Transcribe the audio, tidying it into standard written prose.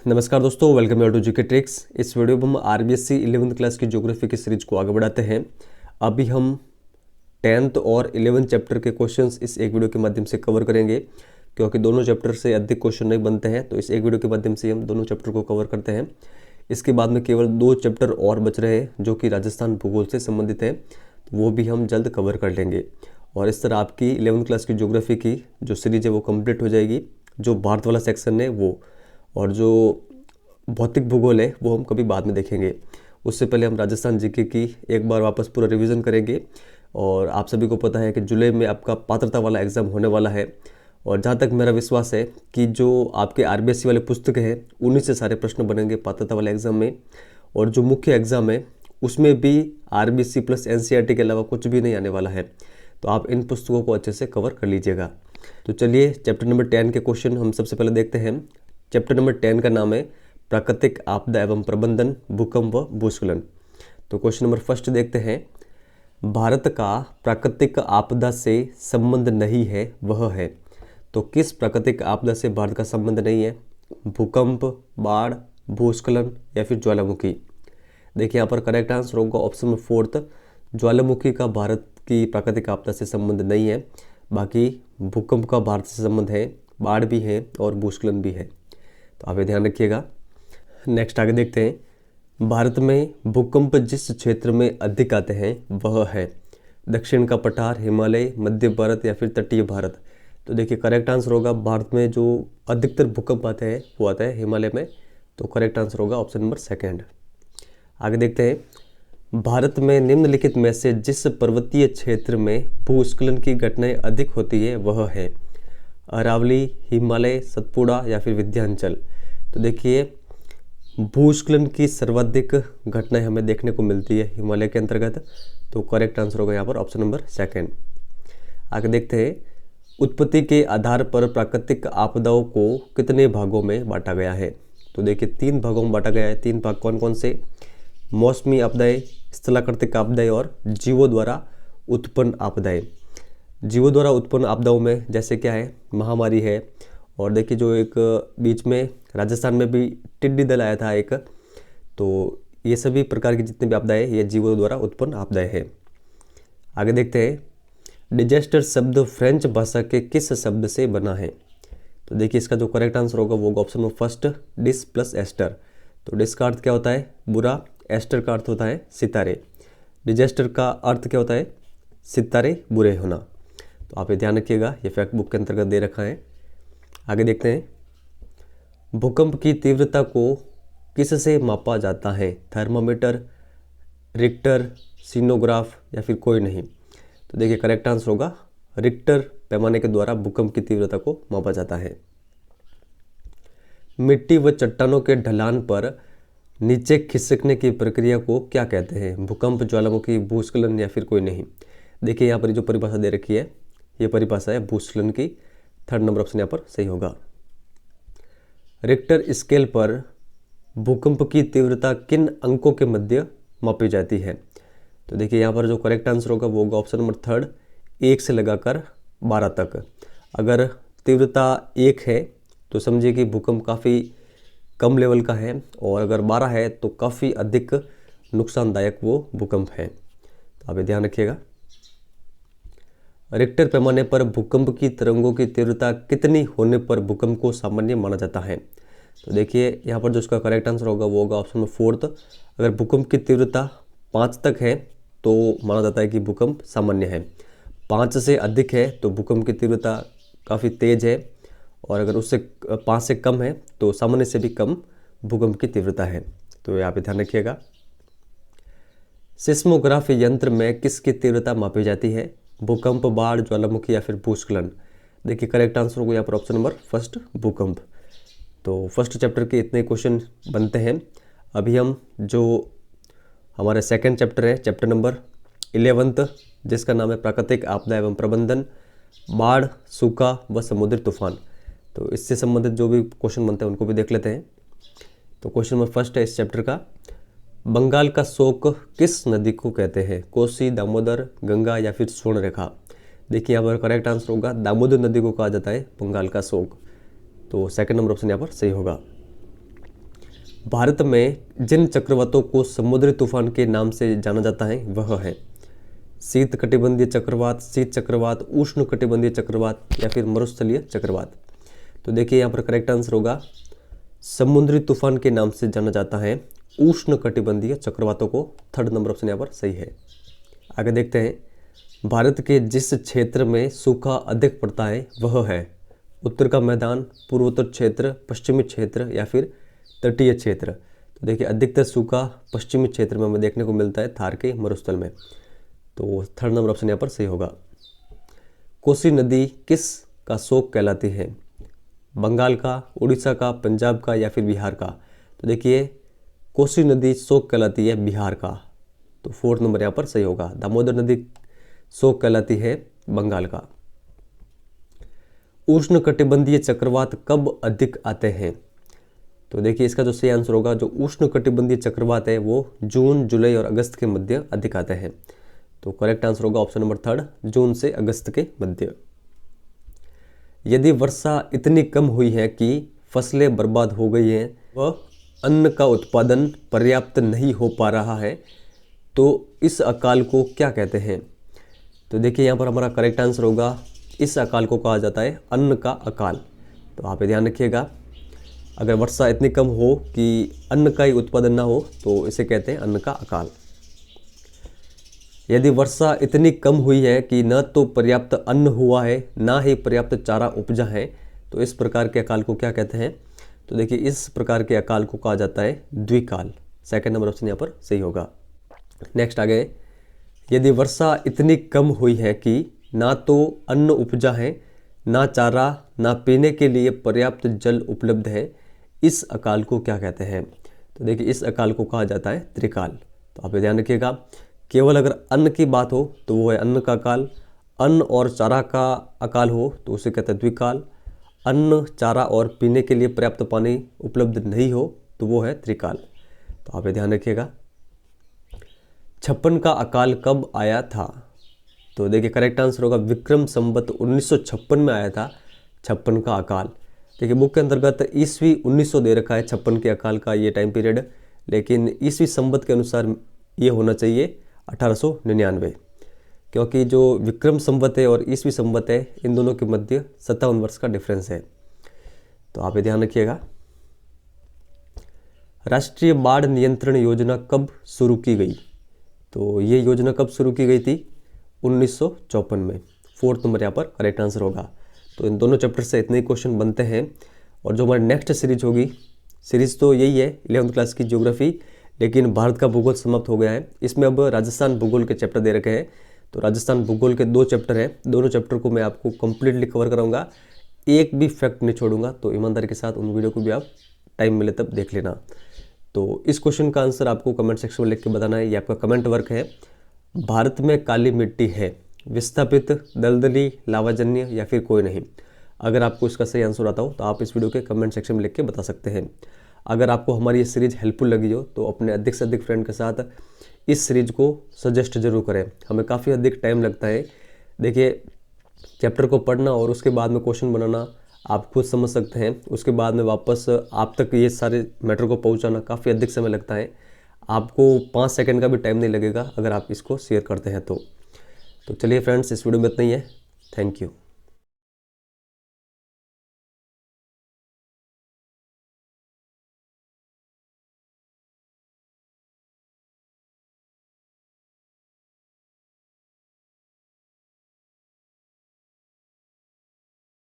नमस्कार दोस्तों, welcome to GK tricks. इस वीडियो में हम आरबीएससी 11th क्लास की ज्योग्राफी की सीरीज को आगे बढ़ाते हैं। अभी हम 10th और 11th चैप्टर के क्वेश्चंस इस एक वीडियो के माध्यम से कवर करेंगे, क्योंकि दोनों चैप्टर से अधिक क्वेश्चन नहीं बनते हैं, तो इस एक वीडियो के माध्यम से हम दोनों चैप्टर को कवर करते हैं। इसके बाद में केवल 2 चैप्टर और बच रहे हैं जो कि राजस्थान भूगोल से संबंधित है, वो भी हम जल्द कवर कर लेंगे। और इस तरह आपकी 11th क्लास की ज्योग्राफी की जो सीरीज है वो कंप्लीट हो जाएगी। जो भारत वाला सेक्शन है वो, और जो भौतिक भूगोल है वो हम कभी बाद में देखेंगे। उससे पहले हम राजस्थान जीके की एक बार वापस पूरा रिवीजन करेंगे। और आप सभी को पता है कि जुलाई में आपका पात्रता वाला एग्ज़ाम होने वाला है, और जहाँ तक मेरा विश्वास है कि जो आपके आरबीएससी वाले पुस्तक हैं उन्हीं से सारे प्रश्न बनेंगे पात्रता वाले एग्ज़ाम में। और जो मुख्य एग्ज़ाम है उसमें भी आरबीएससी प्लस एनसीईआरटी के अलावा कुछ भी नहीं आने वाला है, तो आप इन पुस्तकों को अच्छे से कवर कर लीजिएगा। तो चलिए चैप्टर नंबर 10 के क्वेश्चन हम सबसे पहले देखते हैं। चैप्टर नंबर 10 का नाम है प्राकृतिक आपदा एवं प्रबंधन, भूकंप व भूस्खलन। तो क्वेश्चन नंबर फर्स्ट देखते हैं। भारत का प्राकृतिक आपदा से संबंध नहीं है वह है। तो किस प्राकृतिक आपदा से भारत का संबंध नहीं है? भूकंप, बाढ़, भूस्खलन या फिर ज्वालामुखी। देखिए यहाँ पर करेक्ट आंसर होगा ऑप्शन नंबर 4, ज्वालामुखी का भारत की प्राकृतिक आपदा से संबंध नहीं है। बाकी भूकंप का भारत से संबंध है, बाढ़ भी है और भूस्खलन भी है, तो आप ये ध्यान रखिएगा। नेक्स्ट आगे देखते हैं। भारत में भूकंप जिस क्षेत्र में अधिक आते हैं वह है दक्षिण का पठार, हिमालय, मध्य भारत या फिर तटीय भारत। तो देखिए करेक्ट आंसर होगा भारत में जो अधिकतर भूकंप आते हैं वो आता है हिमालय में, तो करेक्ट आंसर होगा ऑप्शन नंबर 2। आगे देखते हैं। भारत में निम्नलिखित में से जिस पर्वतीय क्षेत्र में भूस्खलन की घटनाएं अधिक होती है वह है अरावली, हिमालय, सतपुड़ा या फिर विंध्याचल। तो देखिए भूस्खलन की सर्वाधिक घटनाएं हमें देखने को मिलती है हिमालय के अंतर्गत, तो करेक्ट आंसर होगा यहाँ पर ऑप्शन नंबर 2। आगे देखते हैं। उत्पत्ति के आधार पर प्राकृतिक आपदाओं को कितने भागों में बांटा गया है? तो देखिए 3 भागों में बांटा गया है। 3 भाग कौन कौन से? मौसमी आपदाएं, स्थलाकृतिक आपदाएं और जीवों द्वारा उत्पन्न आपदाएं। जीवों द्वारा उत्पन्न आपदाओं में जैसे क्या है, महामारी है, और देखिए जो एक बीच में राजस्थान में भी टिड्डी दल आया था एक, तो ये सभी प्रकार की जितनी भी आपदाएं ये जीवों द्वारा उत्पन्न आपदाएं हैं। आगे देखते हैं। डिजास्टर शब्द फ्रेंच भाषा के किस शब्द से बना है? तो देखिए इसका जो करेक्ट आंसर होगा वो option number first, dis plus aster. तो डिस का अर्थ क्या होता है? बुरा। एस्टर का अर्थ होता है सितारे। डिजास्टर का अर्थ क्या होता है? सितारे बुरे होना। तो आप ये ध्यान रखिएगा, ये फैक्ट बुक के अंतर्गत दे रखा है। आगे देखते हैं। भूकंप की तीव्रता को किससे मापा जाता है? थर्मामीटर, रिक्टर, सीनोग्राफ या फिर कोई नहीं। तो देखिए करेक्ट आंसर होगा रिक्टर पैमाने के द्वारा भूकंप की तीव्रता को मापा जाता है। मिट्टी व चट्टानों के ढलान पर नीचे खिसकने की प्रक्रिया को क्या कहते हैं? भूकंप, ज्वालामुखी, भूस्खलन या फिर कोई नहीं। देखिए यहाँ पर जो परिभाषा दे रखी है ये परिभाषा है भूस्खलन की। 3rd नंबर ऑप्शन यहाँ पर सही होगा। रिक्टर स्केल पर भूकंप की तीव्रता किन अंकों के मध्य मापी जाती है? तो देखिए यहाँ पर जो करेक्ट आंसर होगा वो होगा ऑप्शन नंबर 3, 1 से लगाकर 12 तक। अगर तीव्रता 1 है तो समझिए कि भूकंप काफ़ी कम लेवल का है, और अगर 12 है तो काफ़ी अधिक नुकसानदायक वो भूकंप है, तो आप ये ध्यान रखिएगा। रिक्टर पैमाने पर भूकंप की तरंगों की तीव्रता कितनी होने पर भूकंप को सामान्य माना जाता है? तो देखिए यहाँ पर जो इसका करेक्ट आंसर होगा वो होगा ऑप्शन नंबर 4। अगर भूकंप की तीव्रता 5 तक है तो माना जाता है कि भूकंप सामान्य है। 5 से अधिक है तो भूकंप की तीव्रता काफ़ी तेज है, और अगर उससे 5 से कम है तो सामान्य से भी कम भूकंप की तीव्रता है, तो यहाँ पे ध्यान रखिएगा। सिस्मोग्राफ यंत्र में किसकी तीव्रता मापी जाती है? भूकंप, बाढ़, ज्वालामुखी या फिर भूस्खलन। देखिए करेक्ट आंसर होगा यहाँ पर ऑप्शन नंबर फर्स्ट, भूकंप। तो फर्स्ट चैप्टर के इतने क्वेश्चन बनते हैं। अभी हम जो हमारे सेकंड चैप्टर है, चैप्टर नंबर 11th, जिसका नाम है प्राकृतिक आपदा एवं प्रबंधन, बाढ़, सूखा व समुद्री तूफान, तो इससे संबंधित जो भी क्वेश्चन बनते हैं उनको भी देख लेते हैं। तो क्वेश्चन नंबर फर्स्ट है इस चैप्टर का। बंगाल का शोक किस नदी को कहते हैं? कोसी, दामोदर, गंगा या फिर स्वर्णरेखा। देखिए यहाँ पर करेक्ट आंसर होगा दामोदर नदी को कहा जाता है बंगाल का शोक, तो 2nd नंबर ऑप्शन यहाँ पर सही होगा। भारत में जिन चक्रवातों को समुद्री तूफान के नाम से जाना जाता है वह है शीत कटिबंधीय चक्रवात, शीत चक्रवात, उष्ण कटिबंधीय चक्रवात या फिर मरुस्थलीय चक्रवात। तो देखिए यहाँ पर करेक्ट आंसर होगा समुद्री तूफान के नाम से जाना जाता है उष्ण कटिबंधीय चक्रवातों को। थर्ड नंबर ऑप्शन यहाँ पर सही है। आगे देखते हैं भारत के जिस क्षेत्र में सूखा अधिक पड़ता है वह है उत्तर का मैदान, पूर्वोत्तर क्षेत्र, पश्चिमी क्षेत्र या फिर तटीय क्षेत्र। तो देखिए अधिकतर सूखा पश्चिमी क्षेत्र में हमें देखने को मिलता है थार के मरुस्थल में। तो थर्ड नंबर ऑप्शन यहाँ पर सही होगा। कोसी नदी किस का शोक कहलाती है? बंगाल का, उड़ीसा का, पंजाब का या फिर बिहार का? तो देखिए कोसी नदी शोक कहलाती है बिहार का। तो फोर्थ नंबर यहाँ पर सही होगा। दामोदर नदी शोक कहलाती है बंगाल का। उष्ण कटिबंधीय चक्रवात कब अधिक आते हैं? तो देखिए इसका जो सही आंसर होगा, जो उष्ण कटिबंधीय चक्रवात है वो जून, जुलाई और अगस्त के मध्य अधिक आते हैं। तो करेक्ट आंसर होगा ऑप्शन नंबर थर्ड, जून से अगस्त के मध्य। यदि वर्षा इतनी कम हुई है कि फसलें बर्बाद हो गई हैं, वह अन्न का उत्पादन पर्याप्त नहीं हो पा रहा है, तो इस अकाल को क्या कहते हैं? तो देखिए यहाँ पर हमारा करेक्ट आंसर होगा, इस अकाल को कहा जाता है अन्न का अकाल। तो आप ध्यान रखिएगा, अगर वर्षा इतनी कम हो कि अन्न का ही उत्पादन ना हो तो इसे कहते हैं अन्न का अकाल। यदि वर्षा इतनी कम हुई है कि न तो पर्याप्त अन्न हुआ है ना ही पर्याप्त चारा उपजा है, तो इस प्रकार के अकाल को क्या कहते हैं? तो देखिए इस प्रकार के अकाल को कहा जाता है द्विकाल। सेकंड नंबर ऑप्शन यहाँ पर सही होगा। नेक्स्ट आगे, यदि वर्षा इतनी कम हुई है कि ना तो अन्न उपजा है, ना चारा, ना पीने के लिए पर्याप्त जल उपलब्ध है, इस अकाल को क्या कहते हैं? तो देखिए इस अकाल को कहा जाता है त्रिकाल। तो आप ध्यान रखिएगा, केवल अगर अन्न की बात हो तो वो है अन्न का अकाल, अन्न और चारा का अकाल हो तो उसे कहते हैं द्विकाल, अन्न, चारा और पीने के लिए पर्याप्त पानी उपलब्ध नहीं हो तो वो है त्रिकाल। तो आप ध्यान रखिएगा। 56 का अकाल कब आया था? तो देखिए करेक्ट आंसर होगा विक्रम संवत 1956 में आया था 56 का अकाल। देखिए बुक के अंतर्गत ईस्वी 1900 दे रखा है 56 के अकाल का ये टाइम पीरियड, लेकिन ईस्वी संवत के अनुसार ये होना चाहिए 1899, क्योंकि जो विक्रम संवत है और ईस्वी संवत है इन दोनों के मध्य 57 वर्ष का डिफरेंस है। तो आप ये ध्यान रखिएगा। राष्ट्रीय बाढ़ नियंत्रण योजना कब शुरू की गई? तो ये योजना कब शुरू की गई थी? 1954 में। फोर्थ नंबर यहाँ पर करेक्ट आंसर होगा। तो इन दोनों चैप्टर से इतने ही क्वेश्चन बनते हैं, और जो हमारी नेक्स्ट सीरीज होगी, सीरीज तो यही है 11th क्लास की ज्योग्राफी, लेकिन भारत का भूगोल समाप्त हो गया है। इसमें अब राजस्थान भूगोल के चैप्टर दे रखे हैं। तो राजस्थान भूगोल के 2 चैप्टर हैं, दोनों चैप्टर को मैं आपको कंप्लीटली कवर कराऊंगा, एक भी फैक्ट नहीं छोड़ूंगा। तो ईमानदारी के साथ उन वीडियो को भी आप टाइम मिले तब देख लेना। तो इस क्वेश्चन का आंसर आपको कमेंट सेक्शन में लिख के बताना है, ये आपका कमेंट वर्क है। भारत में काली मिट्टी है विस्थापित, दलदली, लावाजन्य या फिर कोई नहीं? अगर आपको इसका सही आंसर आता हो तो आप इस वीडियो के कमेंट सेक्शन में लिख के बता सकते हैं। अगर आपको हमारी ये सीरीज हेल्पफुल लगी हो तो अपने अधिक से अधिक फ्रेंड के साथ इस सीरीज को सजेस्ट जरूर करें। हमें काफ़ी अधिक टाइम लगता है। देखिए चैप्टर को पढ़ना और उसके बाद में क्वेश्चन बनाना आप खुद समझ सकते हैं, उसके बाद में वापस आप तक ये सारे मैटर को पहुंचाना काफ़ी अधिक समय लगता है। आपको 5 सेकंड का भी टाइम नहीं लगेगा अगर आप इसको शेयर करते हैं तो चलिए फ्रेंड्स, इस वीडियो में इतना ही है। Thank you.